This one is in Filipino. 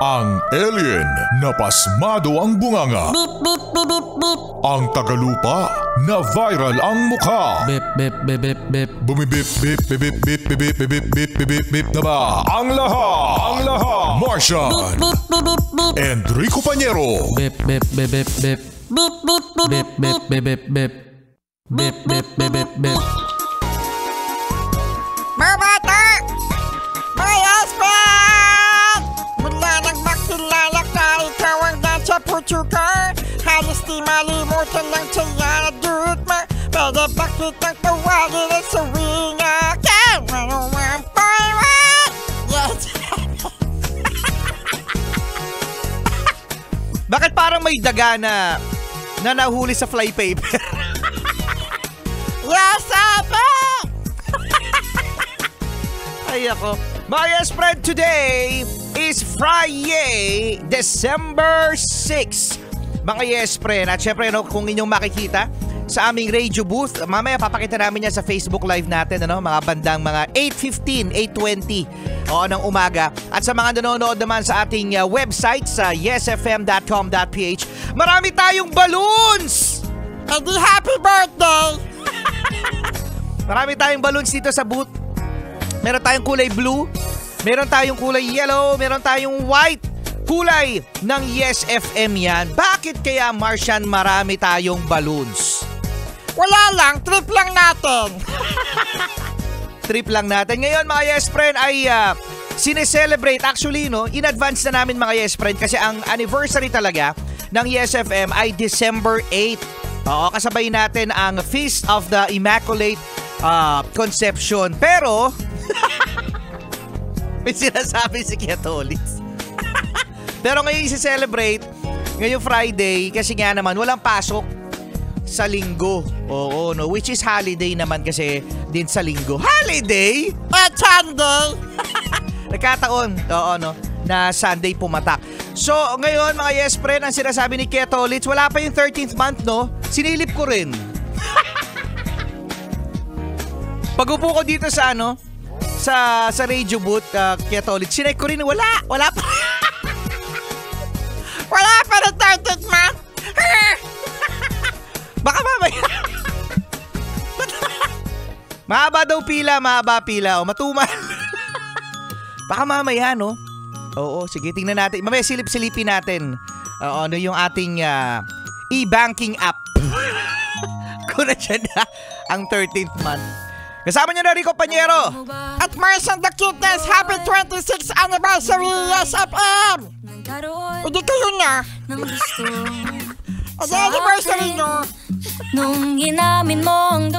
Ang alien na pasmado ang bunganga. Beep, beep, beep, beep, beep. Ang tagalupa na viral ang mukha. Bip, bip, bip, bip, bip. Bumibip, bip, bip, bip, bip, bip, bip, bip, bip, bip, bip na ba? Ang lahat. Martian. Beep, beep, beep, beep. Enrico Pañero. Bip, bip, bip, bip, bip. Beep, beep, beep, Bip, bip, bip, bip, bip. Bip, bip, bip, bip, bip. Mga bata! Mga husband! Mula nang makilala ka, ikaw ang nasa puso ko. Halos di malimutan ng saya na duot mo. Pwede ba kitang tawagin na sawing akin? 101.1! Yes! Bakit parang may daga na nahuli sa flypaper? Yes, Abe! Ay ako. My yes friend, today is Friday, December 6. Mga yes friend, at syempre kung inyong makikita sa aming radio booth, mamaya papakita namin yan sa Facebook Live natin, mga bandang mga 8:15, 8:20 ng umaga. At sa mga nanonood naman sa ating website sa yesfm.com.ph, marami tayong balloons! Eh di happy birthday! Marami tayong balloons dito sa booth. Meron tayong kulay blue, meron tayong kulay yellow, meron tayong white. Kulay ng Yes FM yan. Bakit kaya, Martian, marami tayong balloons? Wala lang, trip lang natin. Trip lang natin. Ngayon, mga Yes Friend, ay sineselebrate. Actually, in advance na namin, mga Yes Friend, kasi ang anniversary talaga ng Yes FM ay December 8. Oo, kasabay natin ang Feast of the Immaculate Conception. Pero may sinasabi si Kiatolis. Pero ngayon i-celebrate, ngayong Friday, kasi nga naman walang pasok sa linggo. Oo, which is holiday naman kasi din sa linggo. Holiday? Sunday! Nagkataon, na Sunday pumatak. So, ngayon mga yes friend, ang sinasabi ni Kiatolis, wala pa yung 13th month, sinilip ko rin. Pag-upo ko dito sa sa radio booth, Kiatolis, sinek ko rin, wala pa. Wala pa rin 13th month. Baka mamaya. Mahaba daw pila, o matumal. Baka mamaya, Oo, sige, tingnan natin. Mamaya silip-silipin natin. Yung ating e-banking app. Kung nandiyan na ang 13th month. Kasama niyo na Rico Pañero. At Martian the Cuteness, happy 26th anniversary, Yes FM! Hindi kayo na. At anniversary nyo. Nung inamin mo ang